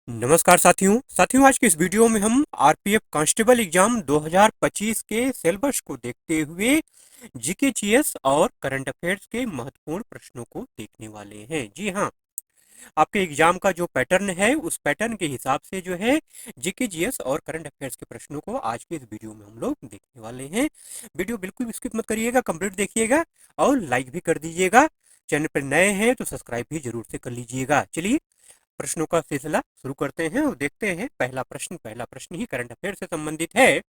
नमस्कार साथियों आज की इस वीडियो में हम आरपीएफ कांस्टेबल एग्जाम 2025 के सिलेबस को देखते हुए जीके जीएस और करंट अफेयर्स के महत्वपूर्ण प्रश्नों को देखने वाले हैं। जी हाँ, आपके एग्जाम का जो पैटर्न है उस पैटर्न के हिसाब से जो है जीके जीएस और करंट अफेयर्स के प्रश्नों को आज के इस वीडियो में हम लोग देखने वाले हैं। वीडियो बिल्कुल स्किप मत करिएगा, कंप्लीट देखिएगा और लाइक भी कर दीजिएगा। चैनल पर नए हैं तो सब्सक्राइब भी जरूर से कर लीजिएगा। चलिए प्रश्नों का सिलसिला शुरू करते हैं और देखते हैं। पहला प्रश्न ही करंट अफेयर से संबंधित है।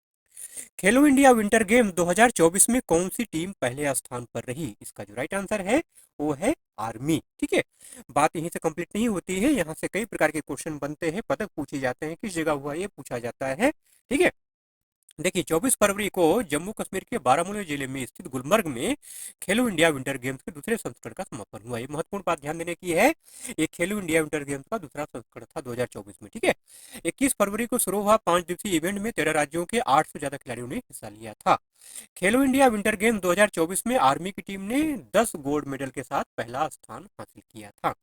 खेलो इंडिया विंटर गेम 2024 में कौन सी टीम पहले स्थान पर रही? इसका जो राइट आंसर है वो है आर्मी। ठीक है, बात यहीं से कंप्लीट नहीं होती है, यहाँ से कई प्रकार के क्वेश्चन बनते हैं, पदक पूछे जाते हैं, किस जगह हुआ ये पूछा जाता है। ठीक है, देखिए 24 फरवरी को जम्मू कश्मीर के बारामूला जिले में स्थित गुलमर्ग में खेलो इंडिया विंटर गेम्स के दूसरे संस्करण का समापन हुआ। ये महत्वपूर्ण बात ध्यान देने की है, ये खेलो इंडिया विंटर गेम्स का दूसरा संस्करण था 2024 में। ठीक है, 21 फरवरी को शुरू हुआ 5 दिवसीय इवेंट में 13 राज्यों के 8 से ज्यादा खिलाड़ियों ने हिस्सा लिया था। खेलो इंडिया विंटर गेम्स 2024 में आर्मी की टीम ने 10 गोल्ड मेडल के साथ पहला स्थान हासिल किया था।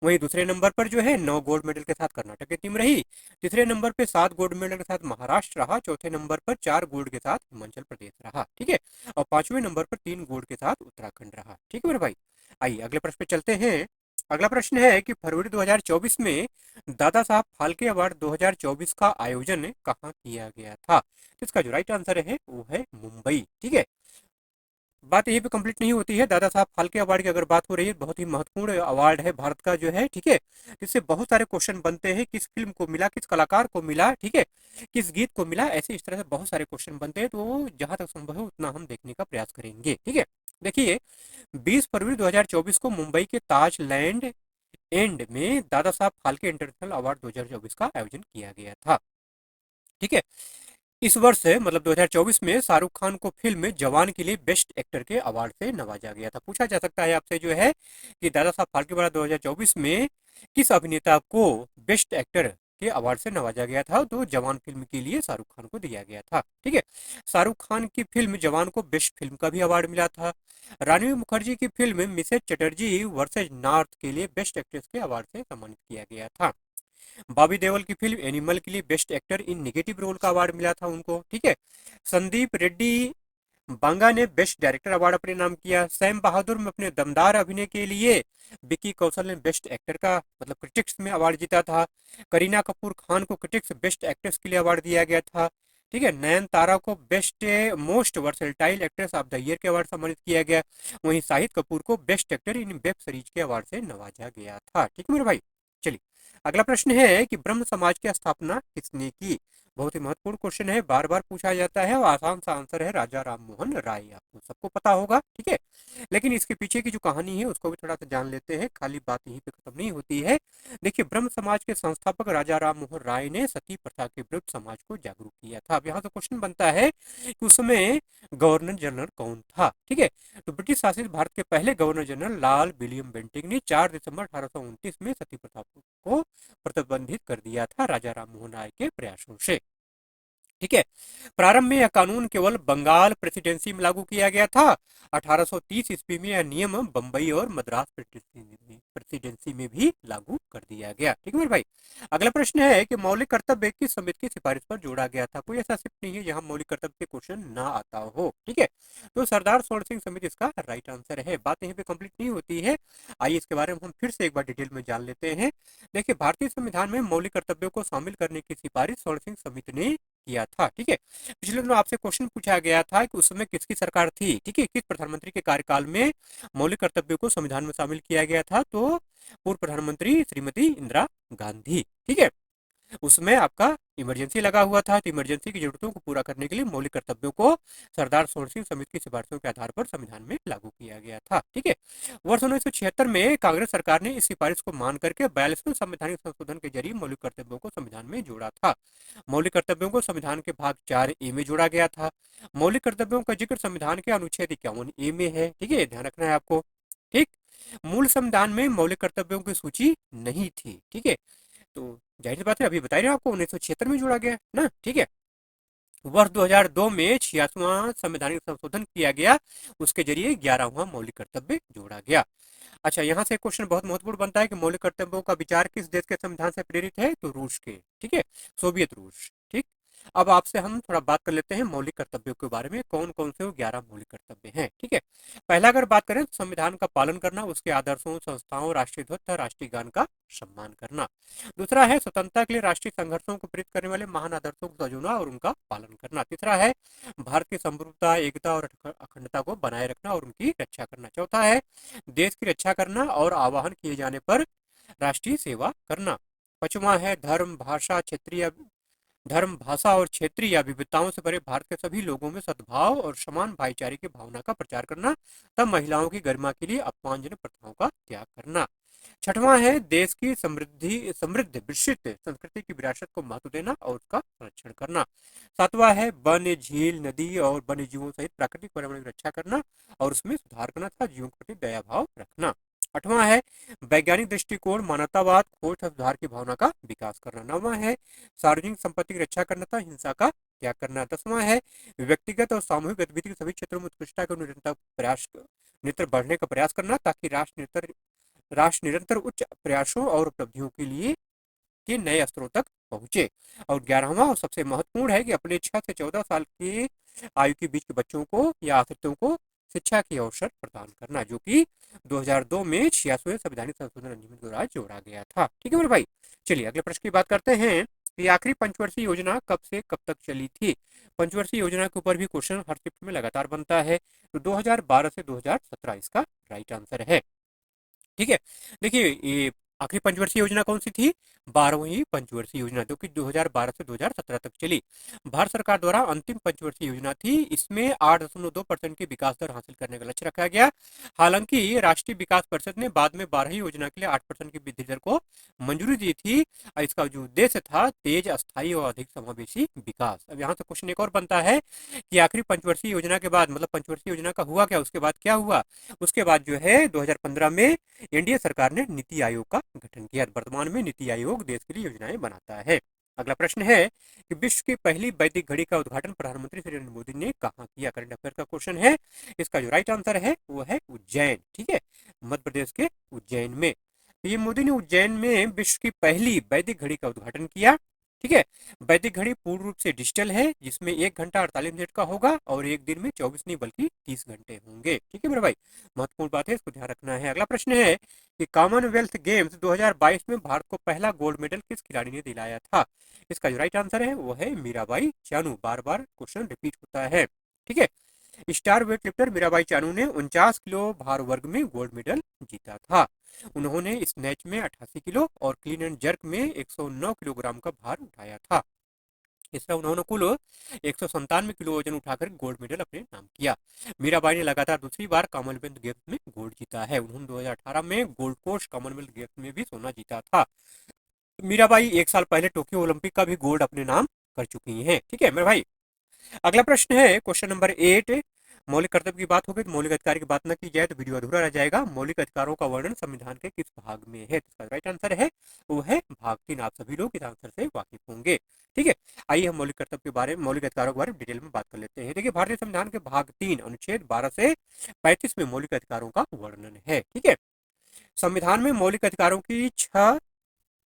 वहीं दूसरे नंबर पर जो है 9 गोल्ड मेडल के साथ कर्नाटक की टीम रही। तीसरे नंबर पे 7 गोल्ड मेडल के साथ महाराष्ट्र रहा। चौथे नंबर पर 4 गोल्ड के साथ हिमाचल प्रदेश रहा। ठीक है, और पांचवें नंबर पर 3 गोल्ड के साथ उत्तराखंड रहा। ठीक है मेरे भाई, आइए अगले प्रश्न पे चलते हैं। अगला प्रश्न है कि फरवरी 2024 में दादा साहब फाल्के अवार्ड 2024 का आयोजन कहाँ किया गया था? तो इसका जो राइट आंसर है वो है मुंबई। ठीक है, बात यही पे कंप्लीट नहीं होती है। दादा साहब फाल्के अवार्ड की अगर बात हो रही है, बहुत ही महत्वपूर्ण अवार्ड है भारत का जो है। ठीक है, इससे बहुत सारे क्वेश्चन बनते हैं, किस फिल्म को मिला, किस कलाकार को मिला, ठीक है, किस गीत को मिला, ऐसे इस तरह से बहुत सारे क्वेश्चन बनते हैं। तो जहां तक संभव है उतना हम देखने का प्रयास करेंगे। ठीक है, देखिए 20 फरवरी 2024 को मुंबई के ताज लैंड एंड में दादा साहब फाल्के इंटरनेशनल अवार्ड 2024 का आयोजन किया गया था। ठीक है, इस वर्ष मतलब 2024 में शाहरुख खान को फिल्म जवान के लिए बेस्ट एक्टर के अवार्ड से नवाजा गया था। पूछा जा सकता है आपसे जो है कि दादा साहब फाल्के अवार्ड 2024 में किस अभिनेता को बेस्ट एक्टर के अवार्ड से नवाजा गया था? तो जवान फिल्म के लिए शाहरुख खान को दिया गया था। ठीक है, शाहरुख खान की फिल्म जवान को बेस्ट फिल्म का भी अवार्ड मिला था। रणवीर मुखर्जी की film Mrs Chatterjee versus north के लिए बेस्ट एक्ट्रेस के अवार्ड से सम्मानित किया गया था। बॉबी देओल की फिल्म एनिमल के लिए best actor in negative role का अवार्ड मिला था उनको। ठीक है, संदीप रेड्डी बांगा ने बेस्ट डायरेक्टर अवार्ड अपने नाम किया। सैम बहादुर में अपने दमदार अभिनय के लिए विक्की कौशल ने बेस्ट एक्टर का मतलब क्रिटिक्स में अवार्ड जीता था। करीना कपूर खान को क्रिटिक्स बेस्ट एक्ट्रेस के लिए अवार्ड दिया गया था। ठीक है, नयन तारा को best most versatile actress of the year के अवार्ड सम्मानित किया गया। वहीं शाहिद कपूर को बेस्ट एक्टर इन वेब सीरीज के अवार्ड से नवाजा गया था। ठीक है मेरे भाई, चलिए अगला प्रश्न है कि ब्रह्म समाज की स्थापना किसने की? बहुत ही महत्वपूर्ण क्वेश्चन है, बार बार पूछा जाता है और आसान सा आंसर है राजा राम मोहन राय। आपको सबको पता होगा। ठीक है, लेकिन इसके पीछे की जो कहानी है उसको भी थोड़ा सा जान लेते हैं, खाली बात यहीं पे खत्म नहीं होती है। देखिए ब्रह्म समाज के संस्थापक राजा राम मोहन राय ने सती प्रथा के विरुद्ध समाज को जागरूक किया था। अब यहाँ से क्वेश्चन बनता है कि उस समय गवर्नर जनरल कौन था? ठीक है, तो ब्रिटिश शासित भारत के पहले governor general Lord William Bentinck ने 4 दिसंबर 1829 में सती प्रथा को प्रतिबंधित कर दिया था राजा राम मोहन राय के प्रयासों से। ठीक है, प्रारंभ में यह कानून केवल बंगाल प्रेसिडेंसी में लागू किया गया था। 1830 ईस्वी में यह नियम बंबई और मद्रास प्रेसिडेंसी में भी लागू कर दिया गया। ठीक है मेरे भाई, अगला प्रश्न है कि मौलिक कर्तव्य किस समिति की सिफारिश पर जोड़ा गया था? कोई ऐसा शिफ्ट नहीं है जहां मौलिक कर्तव्य पे क्वेश्चन ना आता हो। ठीक है, तो सरदार स्वर्ण सिंह समिति इसका राइट आंसर है। बात यहीं पे कंप्लीट नहीं होती है, आइए इसके बारे में हम फिर से एक बार डिटेल में जान लेते हैं। देखिए भारतीय संविधान में मौलिक कर्तव्यों को शामिल करने की सिफारिश स्वर्ण सिंह समिति ने किया था। ठीक है, पिछले दिनों आपसे क्वेश्चन पूछा गया था कि उस समय किसकी सरकार थी? ठीक है, किस प्रधानमंत्री के कार्यकाल में मौलिक कर्तव्यों को संविधान में शामिल किया गया था? तो पूर्व प्रधानमंत्री श्रीमती इंदिरा गांधी। ठीक है, उसमें आपका इमरजेंसी लगा हुआ था, तो इमरजेंसी की जरूरतों को पूरा करने के लिए मौलिक कर्तव्यों को सरदार स्वर्ण सिंह समिति की सिफारिशों के आधार पर संविधान में लागू किया गया था। ठीक है, वर्ष 1976 में कांग्रेस सरकार ने इस सिफारिश को मान करके 42वें संवैधानिक संशोधन के जरिए मौलिक कर्तव्यों को संविधान में जोड़ा था। मौलिक कर्तव्यों को संविधान के भाग 4A में जोड़ा गया था। मौलिक कर्तव्यों का जिक्र संविधान के अनुच्छेद 51A में है। ठीक है, ध्यान रखना है आपको। ठीक, मूल संविधान में मौलिक कर्तव्यों की सूची नहीं थी। ठीक है, तो जाहिर सी बात है, अभी बता रहे हैं आपको 1976 में जोड़ा गया ना। ठीक है, वर्ष 2002 में 86वां संवैधानिक संशोधन किया गया, उसके जरिए 11वां मौलिक कर्तव्य जोड़ा गया। अच्छा, यहाँ से क्वेश्चन बहुत महत्वपूर्ण बनता है कि मौलिक कर्तव्यों का विचार किस देश के संविधान से प्रेरित है, तो रूस के, ठीक है, सोवियत रूस। ठीक, अब आपसे हम थोड़ा बात कर लेते हैं मौलिक कर्तव्यों के बारे में, कौन कौन से वो 11 मौलिक कर्तव्य हैं। ठीक है, पहला अगर बात करें तो संविधान का पालन करना, उसके आदर्शों, संस्थाओं, राष्ट्रीय ध्वज तथा राष्ट्रीय गान का सम्मान करना। दूसरा है स्वतंत्रता के लिए राष्ट्रीय संघर्षों को प्रेरित करने वाले महान आदर्शों को सजोना और उनका पालन करना। तीसरा है भारत की संप्रभुता, एकता और अखंडता को बनाए रखना और उनकी रक्षा करना। चौथा है देश की रक्षा करना और आह्वान किए जाने पर राष्ट्रीय सेवा करना। पांचवा है धर्म, भाषा और क्षेत्रीय विविधताओं से भरे भारत के सभी लोगों में सद्भाव और समान भाईचारे की भावना का प्रचार करना। तब महिलाओं की गरिमा के लिए अपमानजनक प्रथाओं का त्याग करना। छठवां है देश की समृद्ध विस्तृत संस्कृति की विरासत को महत्व देना और उसका संरक्षण करना। सातवां है वन, झील, नदी और वन्य जीवों सहित प्राकृतिक पर्यावरण की रक्षा करना और उसमें सुधार करना तथा जीवों के प्रति दया भाव रखना। आठवां है वैज्ञानिक दृष्टिकोण, मानवतावाद, खोज और सुधार की भावना का विकास करना। नौवां है सार्वजनिक संपत्ति की रक्षा करना तथा हिंसा का त्याग करना। दसवां है व्यक्तिगत और सामूहिक गतिविधि के सभी क्षेत्रों में उत्कृष्टता का निरंतर बढ़ने का प्रयास करना ताकि राष्ट्र निरंतर उच्च प्रयासों और उपलब्धियों के लिए के नए स्तरों तक पहुंचे। और 11वां और सबसे महत्वपूर्ण है कि अपने 6 से 14 साल के आयु के बीच के बच्चों को या आश्रितों को शिक्षा के अवसर प्रदान करना, जो कि 2002 में 86वें संवैधानिक संशोधन अधिनियम के द्वारा जोड़ा गया था। ठीक है मेरे भाई, चलिए अगले प्रश्न की बात करते हैं कि आखिरी पंचवर्षीय योजना कब से कब तक चली थी। पंचवर्षीय योजना के ऊपर भी क्वेश्चन हर शिफ्ट में लगातार बनता है, तो 2012 से 2017 इसका राइट आंसर है। ठीक है, देखिए ये आखिरी पंचवर्षीय योजना कौन सी थी, 12वीं पंचवर्षीय योजना, जो कि 2012 से 2017 तक चली। भारत सरकार द्वारा अंतिम पंचवर्षीय योजना थी। इसमें 8.2% की विकास दर हासिल करने का लक्ष्य रखा गया। हालांकि राष्ट्रीय विकास परिषद ने बाद में 12वीं योजना के लिए 8% की वृद्धि दर को मंजूरी दी थी। इसका जो उद्देश्य था तेज, अस्थायी और अधिक समावेशी विकास। अब यहाँ से क्वेश्चन एक और बनता है कि आखिरी पंचवर्षीय योजना के बाद, मतलब पंचवर्षीय योजना का हुआ क्या, उसके बाद क्या हुआ। उसके बाद जो है 2015 में एनडीए सरकार ने नीति आयोग का गठन किया। वर्तमान में नीति आयोग देश के लिए योजनाएं बनाता है। अगला प्रश्न है कि विश्व की पहली वैदिक घड़ी का उद्घाटन प्रधानमंत्री श्री नरेंद्र मोदी ने कहाँ किया। करंट अफेयर का क्वेश्चन है। इसका जो राइट आंसर है वो है उज्जैन। ठीक है, मध्य प्रदेश के उज्जैन में। ये मोदी ने उज्जैन में विश्व की पहली वैदिक घड़ी का उद्घाटन किया। ठीक है, वैदिक घड़ी पूर्ण रूप से डिजिटल है, जिसमें 1 घंटा 48 मिनट का होगा और एक दिन में 24 नहीं बल्कि 30 घंटे होंगे। ठीक है मेरे भाई, महत्वपूर्ण बात है, इसको ध्यान रखना है। अगला प्रश्न है कि कॉमनवेल्थ गेम्स 2022 में भारत को पहला गोल्ड मेडल किस खिलाड़ी ने दिलाया था। इसका जो राइट आंसर है वो है मीराबाई चानू। बार बार क्वेश्चन रिपीट होता है। ठीक है, star weight lifter Mirabai Chanu ने 49 किलो भार वर्ग में गोल्ड मेडल जीता था। उन्होंने स्नैच में 88 किलो और क्लीन एंड जर्क में 109 किलोग्राम का भार उठाया था। इसमें उन्होंने कुल 197 किलो वजन उठाकर गोल्ड मेडल अपने नाम किया। मीराबाई ने लगातार दूसरी बार कॉमनवेल्थ गेम्स में गोल्ड जीता है। उन्होंने 2018 में गोल्ड कोस्ट कॉमनवेल्थ गेम्स में भी सोना जीता था। मीराबाई 1 साल पहले टोक्यो ओलंपिक का भी गोल्ड अपने नाम कर चुकी हैं। ठीक है मेरे भाई, अगला प्रश्न है क्वेश्चन नंबर 8। मौलिक कर्तव्य की बात होगी तो मौलिक अधिकार की बात न की जाए तो वीडियो अधूरा रह जाएगा। मौलिक अधिकारों का वर्णन संविधान के किस भाग में है। इसका राइट आंसर है वो है भाग 3। आप सभी लोग इस आंसर से वाकिफ होंगे। ठीक है, आइए हम मौलिक कर्तव्य के बारे में, मौलिक अधिकारों के बारे में डिटेल में बात कर लेते हैं। देखिए, भारतीय संविधान के भाग 3 अनुच्छेद 12 से 35 में मौलिक अधिकारों का वर्णन है। ठीक है, संविधान में मौलिक अधिकारों की 6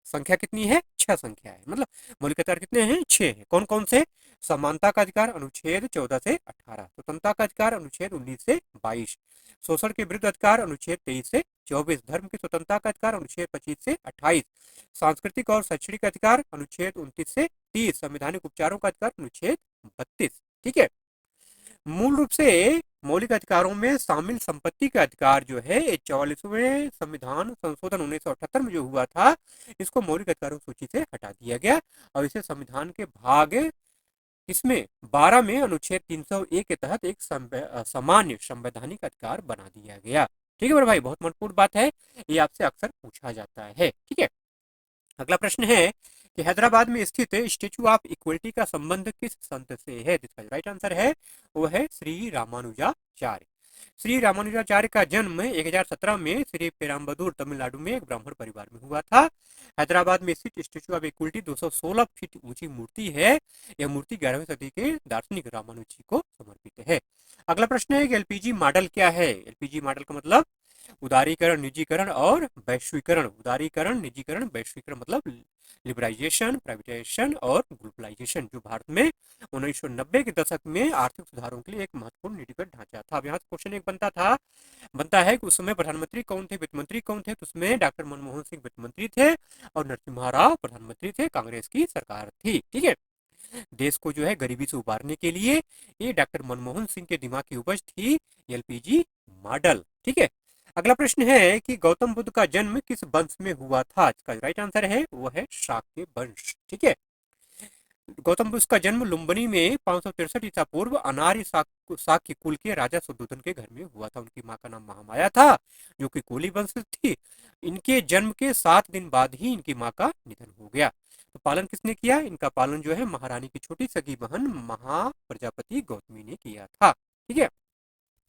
संख्या कितनी है, 6 संख्या है। मतलब मौलिक अधिकार कितने हैं, 6 हैं। कौन कौन से, समानता का अधिकार अनुच्छेद 14 से 18, स्वतंत्रता का अधिकार अनुच्छेद 19 से 22, शोषण के विरुद्ध अधिकार अनुच्छेद 23 से 24, धर्म की स्वतंत्रता का अधिकार अनुच्छेद 25 से 28, सांस्कृतिक और शैक्षणिक अधिकार अनुच्छेद 29 से 30, संवैधानिक उपचारों का अधिकार अनुच्छेद 32। ठीक है, मूल रूप से मौलिक अधिकारों में शामिल संपत्ति का अधिकार जो है 44वें संविधान संशोधन 1978 में जो हुआ था, इसको मौलिक अधिकारों की सूची से हटा दिया गया और इसे संविधान के भाग इसमें 12 में अनुच्छेद 301 के तहत एक सामान्य संवैधानिक अधिकार बना दिया गया। ठीक है मेरे भाई, बहुत महत्वपूर्ण बात है, ये आपसे अक्सर पूछा जाता है। ठीक है, अगला प्रश्न है कि हैदराबाद में स्थित स्टेचू ऑफ इक्वलिटी का संबंध किस संत से है। जिसका राइट आंसर है वो है श्री रामानुजाचार्य। श्री रामानुजाचार्य का जन्म 1017 में श्री पेराम्बदूर तमिलनाडु में एक ब्राह्मण परिवार में हुआ था। हैदराबाद में स्थित स्टेचू ऑफ इक्वलिटी 216 फीट ऊंची मूर्ति है। यह मूर्ति 11वीं सदी के दार्शनिक रामानुज जी को समर्पित है। अगला प्रश्न है कि एलपीजी मॉडल क्या है। एलपीजी मॉडल का मतलब उदारीकरण, निजीकरण और वैश्वीकरण। उदारीकरण, निजीकरण, वैश्वीकरण मतलब लिबराइजेशन, प्राइवेटाइजेशन और ग्लोबलाइजेशन, जो भारत में 1990 के दशक में आर्थिक सुधारों के लिए एक महत्वपूर्ण नीतिगत ढांचा था। अब यहाँ से क्वेश्चन एक बनता है कि उस समय प्रधानमंत्री कौन थे, वित्त मंत्री कौन थे? तो उसमें डॉक्टर मनमोहन सिंह वित्त मंत्री थे और नरसिम्हा राव प्रधानमंत्री थे, कांग्रेस की सरकार थी। ठीक है, देश को जो है गरीबी से उबारने के लिए ये डॉक्टर मनमोहन सिंह के दिमाग की उपज थी एलपीजी मॉडल। ठीक है, अगला प्रश्न है कि गौतम बुद्ध का जन्म किस वंश में हुआ था? इसका राइट आंसर है वो है शाक्य वंश। ठीक है, गौतम बुद्ध का जन्म लुम्बिनी में 563 ईसा पूर्व अनार्य शाक्य कुल के राजा शुद्धोधन के घर में हुआ था। उनकी मां का नाम महामाया था, जो कि कोली वंश थी। इनके जन्म के 7 दिन बाद ही इनकी मां का निधन हो गया। तो पालन किसने किया? इनका पालन जो है महारानी की छोटी सगी बहन महाप्रजापति गौतमी ने किया था। ठीक है,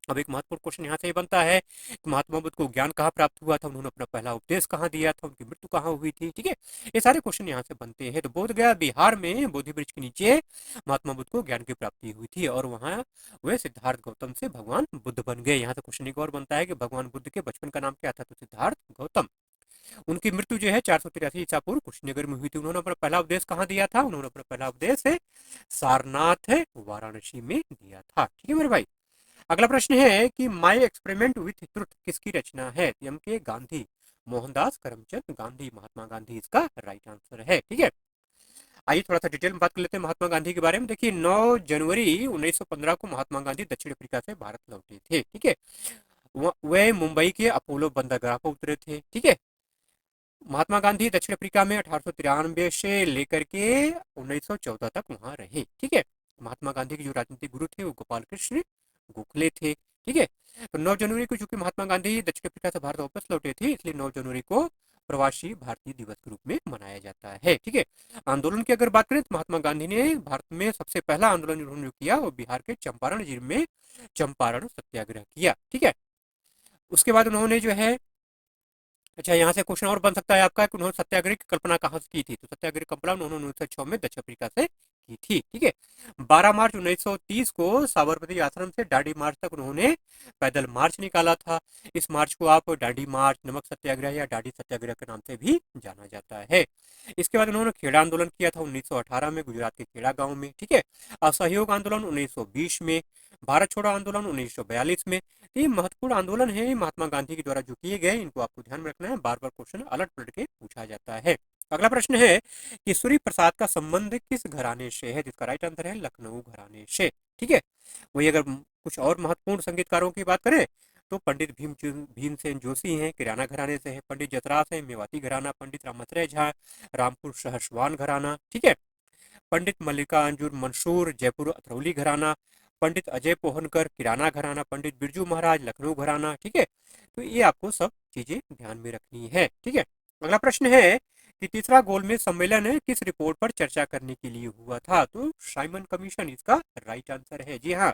अब एक महत्वपूर्ण क्वेश्चन यहाँ से बनता है कि महात्मा बुद्ध को ज्ञान कहाँ प्राप्त हुआ था, उन्होंने अपना पहला उपदेश कहाँ दिया था, उनकी मृत्यु कहाँ हुई थी। ठीक है, ये सारे क्वेश्चन यहाँ से बनते हैं। तो बोध गया बिहार में बोधि वृक्ष के नीचे महात्मा बुद्ध को ज्ञान की प्राप्ति हुई थी और वहाँ वे सिद्धार्थ गौतम से भगवान बुद्ध बन गए। यहाँ से क्वेश्चन एक और बनता है कि भगवान बुद्ध के बचपन का नाम क्या था? तो सिद्धार्थ गौतम। उनकी मृत्यु जो है 483 ईसा पूर्व कुशीनगर में हुई थी। उन्होंने अपना पहला उपदेश कहाँ दिया था? उन्होंने अपना पहला उपदेश सारनाथ वाराणसी में दिया था। ठीक है मेरे भाई, अगला प्रश्न है कि माई एक्सपेरिमेंट विथ ट्रुथ किसकी रचना है? एम के गांधी, मोहनदास करमचंद गांधी, महात्मा गांधी इसका राइट आंसर है। ठीक है, आइए थोड़ा सा डिटेल में बात कर लेते हैं महात्मा गांधी के बारे में। देखिए 9 जनवरी 1915 को महात्मा गांधी दक्षिण अफ्रीका से भारत लौटे थे। ठीक है, वे मुंबई के अपोलो बंदरगाह पर उतरे थे। ठीक है, महात्मा गांधी दक्षिण अफ्रीका में 1893 से लेकर के 1914 तक वहां रहे। ठीक है, महात्मा गांधी के जो राजनीतिक गुरु थे वो गोपाल कृष्ण गोखले थे। ठीक है, तो 9 जनवरी को चूंकि महात्मा गांधी दक्षिण अफ्रीका से भारत वापस लौटे थे, इसलिए 9 जनवरी को प्रवासी भारतीय दिवस के रूप में मनाया जाता है। ठीक है, आंदोलन की अगर बात करें तो महात्मा गांधी ने भारत में सबसे पहला आंदोलन उन्होंने किया वो बिहार के चंपारण जिले में चंपारण सत्याग्रह किया। ठीक है, उसके बाद उन्होंने जो है, अच्छा यहाँ से क्वेश्चन और बन सकता है आपका कि उन्होंने सत्याग्रह की कल्पना कहाँ से की थी? तो सत्याग्रह की कल्पना उन्होंने 1906 में दक्षिण अफ्रीका से की थी। ठीक है, 12 मार्च 1930 को साबरमती आश्रम से डांडी मार्च तक उन्होंने पैदल मार्च निकाला था। इस मार्च को आप डांडी मार्च, नमक सत्याग्रह या डांडी सत्याग्रह के नाम से भी जाना जाता है। इसके बाद उन्होंने खेड़ा आंदोलन किया था 1918 में गुजरात के खेड़ा गांव में। ठीक है, असहयोग आंदोलन 1920 में, भारत छोड़ो आंदोलन 1942 में। ये महत्वपूर्ण आंदोलन है महात्मा गांधी के द्वारा जो किए गए, इनको आपको ध्यान में रखना है, बार बार क्वेश्चन अलट पलट के पूछा जाता है। अगला प्रश्न है कि सूर्य प्रसाद का संबंध किस घराने से है? जिसका राइट आंसर है लखनऊ घराने से। ठीक है, वही अगर कुछ और महत्वपूर्ण संगीतकारों की बात करें तो पंडित भीमसेन जोशी हैं, किराना घराने से है। पंडित जसराज हैं, मेवाती घराना। पंडित रामाश्रय झा, रामपुर सहसवान घराना। ठीक है, पंडित मल्लिकार्जुन मंसूर, जयपुर अतरौली घराना। पंडित अजय पोहनकर, किराना घराना। पंडित बिरजू महाराज, लखनऊ घराना। ठीक है, तो ये आपको सब चीजें ध्यान में रखनी है। ठीक है, अगला प्रश्न है कि तीसरा गोलमेज सम्मेलन किस रिपोर्ट पर चर्चा करने के लिए हुआ था? तो साइमन कमीशन इसका राइट आंसर है। जी हाँ,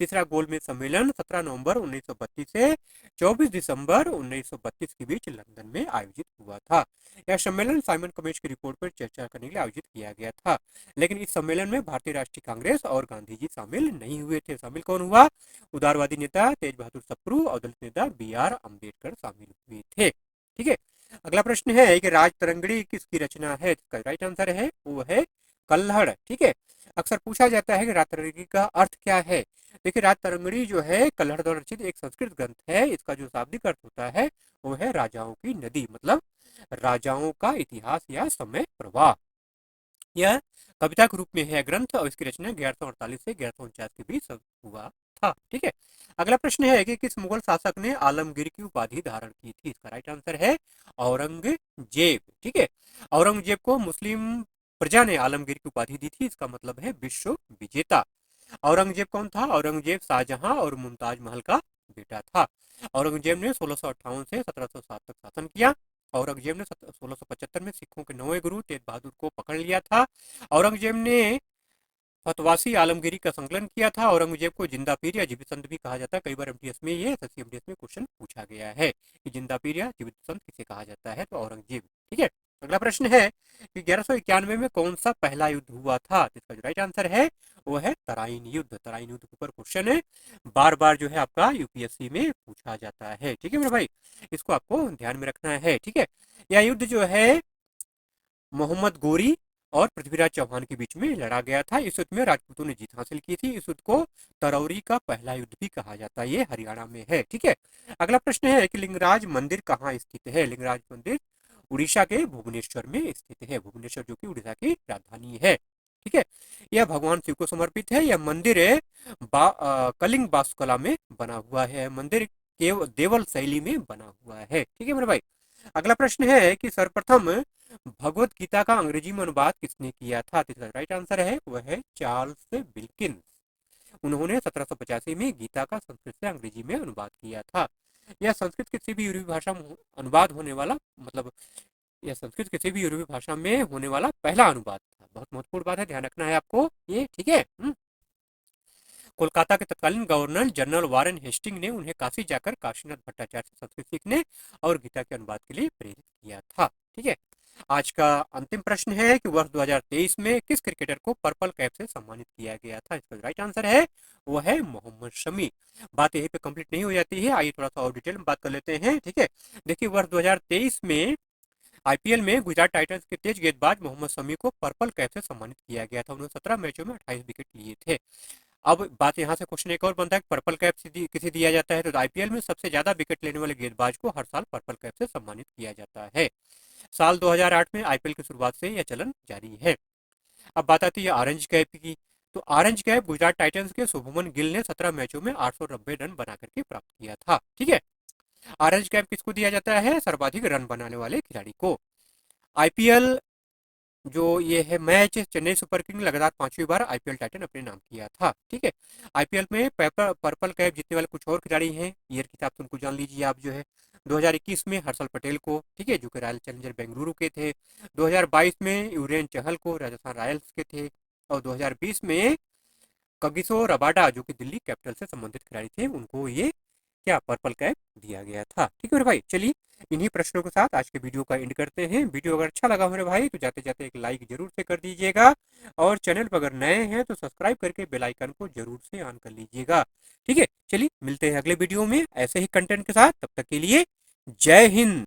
तीसरा गोलमेज सम्मेलन 17 नवंबर 1932 से 24 दिसंबर 1932 के बीच लंदन में आयोजित हुआ था। यह सम्मेलन साइमन कमीशन की रिपोर्ट पर चर्चा करने के लिए आयोजित किया गया था, लेकिन इस सम्मेलन में भारतीय राष्ट्रीय कांग्रेस और गांधी जी शामिल नहीं हुए थे। शामिल कौन हुआ? उदारवादी नेता तेज बहादुर सप्रू और दलित नेता BR अम्बेडकर शामिल हुए थे। ठीक है, अगला प्रश्न है कि राज तरंगिणी किसकी रचना है? इसका राइट आंसर है वो है कल्हड़। ठीक है, अक्सर पूछा जाता है कि राज तरंगिणी का अर्थ क्या है। देखिए राज तरंगिणी जो है कल्हड़ द्वारा रचित एक संस्कृत ग्रंथ है। इसका जो शाब्दिक अर्थ होता है वो है राजाओं की नदी, मतलब राजाओं का इतिहास या समय प्रवाह। यह कविता के रूप में है ग्रंथ और इसकी रचना 1148 से 1149 के बीच हुआ था। ठीक है, अगला प्रश्न है कि किस मुगल शासक ने आलमगीर की उपाधि धारण की थी? इसका राइट आंसर है औरंगजेब। ठीक है, औरंगजेब को मुस्लिम प्रजा ने आलमगीर की उपाधि दी थी, इसका मतलब है विश्व विजेता। औरंगजेब कौन था? औरंगजेब शाहजहां और मुमताज महल का बेटा था। औरंगजेब ने 1658 से 1707 तक शासन किया। औरंगजेब ने 1675 में सिखों के 9वें गुरु तेज बहादुर को पकड़ लिया था। औरंगजेब ने फतवासी आलमगीरी का संकलन किया था। औरंगजेब को जिंदा पीर या जीवित संत भी कहा जाता है। कई बार एमटीएस में ये एसएससी एमटीएस में क्वेश्चन पूछा गया है कि जिंदा पीर या जीवित संत किसे कहा जाता है, तो औरंगजेब। ठीक है, अगला प्रश्न है कि 1191 में कौन सा पहला युद्ध हुआ था? इसका जो राइट आंसर है वो है तराइन युद्ध। तराइन युद्ध के ऊपर क्वेश्चन है, बार बार जो है आपका यूपीएससी में पूछा जाता है। ठीक है मेरे भाई, इसको आपको ध्यान में रखना है। ठीक है, यह युद्ध जो है मोहम्मद गोरी और पृथ्वीराज चौहान के बीच में लड़ा गया था। इस युद्ध में राजपूतों ने जीत हासिल की थी। इस युद्ध को तरौरी का पहला युद्ध भी कहा जाता है। ये हरियाणा में है। ठीक है, अगला प्रश्न है कि लिंगराज मंदिर कहाँ स्थित है? लिंगराज मंदिर उड़ीसा के भुवनेश्वर में स्थित है। भुवनेश्वर जो कि उड़ीसा की राजधानी है। ठीक है, यह भगवान शिव को समर्पित है। यह मंदिर है कलिंग वास्तुकला में बना हुआ है। मंदिर केवल देवल शैली में बना हुआ है। ठीक है मेरे भाई, अगला प्रश्न है कि सर्वप्रथम भगवत गीता का अंग्रेजी में अनुवाद किसने किया था? इसका राइट आंसर है वह है चार्ल्स विल्किंस। उन्होंने 1785 में गीता का संस्कृत से अंग्रेजी में अनुवाद किया था। यह संस्कृत किसी भी यूरोपीय भाषा में अनुवाद होने वाला, मतलब यह संस्कृत किसी भी यूरोपीय भाषा में होने वाला पहला अनुवाद था। बहुत महत्वपूर्ण बात है, ध्यान रखना है आपको ये। ठीक है, कोलकाता के तत्कालीन गवर्नर जनरल वारेन हेस्टिंग ने उन्हें काशी जाकर काशीनाथ भट्टाचार्य से संस्कृत सीखने और गीता के अनुवाद के लिए प्रेरित किया था। ठीक है, आज का अंतिम प्रश्न है कि वर्ष 2023 में किस क्रिकेटर को पर्पल कैप से सम्मानित किया गया था? इसका राइट आंसर है वो है मोहम्मद शमी। बात यहीं पे कंप्लीट नहीं हो जाती है, आइए थोड़ा सा और डिटेल में बात कर लेते हैं। ठीक है, देखिए वर्ष 2023 में आईपीएल में गुजरात टाइटंस के तेज गेंदबाज मोहम्मद शमी को पर्पल कैप से सम्मानित किया गया था। उन्होंने 17 मैचों में 28 विकेट लिए थे। अब बात यहाँ से क्वेश्चन एक और बनता है कि पर्पल कैप किसे दिया जाता है? तो आईपीएल में सबसे ज्यादा विकेट लेने वाले गेंदबाज को हर साल पर्पल कैप से सम्मानित किया जाता है। साल 2008 में आईपीएल की शुरुआत से यह चलन जारी है। अब बात आती है ऑरेंज कैप की। तो ऑरेंज कैप गुजरात टाइटंस के शुभमन गिल ने 17 मैचों में 890 रन बना करके प्राप्त किया था। ठीक है, ऑरेंज कैप किसको दिया जाता है? सर्वाधिक रन बनाने वाले खिलाड़ी को। आईपीएल जो ये है मैच चेन्नई सुपर किंग लगातार 5वीं बार आईपीएल टाइटन अपने नाम किया था। ठीक है, आईपीएल में पर्पल कैप जीतने वाले कुछ और खिलाड़ी हैं, ईयर की तो उनको जान लीजिए आप जो है। 2021 में हर्षल पटेल को, ठीक है, जो कि रॉयल चैलेंजर बेंगलुरु के थे। 2022 में यूरेन चहल को, राजस्थान रॉयल्स के थे। और 2020 में कगिसो रबाडा जो कि दिल्ली कैपिटल से संबंधित खिलाड़ी थे, उनको ये क्या पर्पल कैप दिया गया था। ठीक है मेरे भाई, चलिए इन्हीं प्रश्नों के साथ आज के वीडियो का एंड करते हैं। वीडियो अगर अच्छा लगा मेरे भाई तो जाते जाते एक लाइक जरूर से कर दीजिएगा, और चैनल पर अगर नए हैं तो सब्सक्राइब करके बेल आइकन को जरूर से ऑन कर लीजिएगा। ठीक है, चलिए मिलते हैं अगले वीडियो में ऐसे ही कंटेंट के साथ। तब तक के लिए जय हिंद।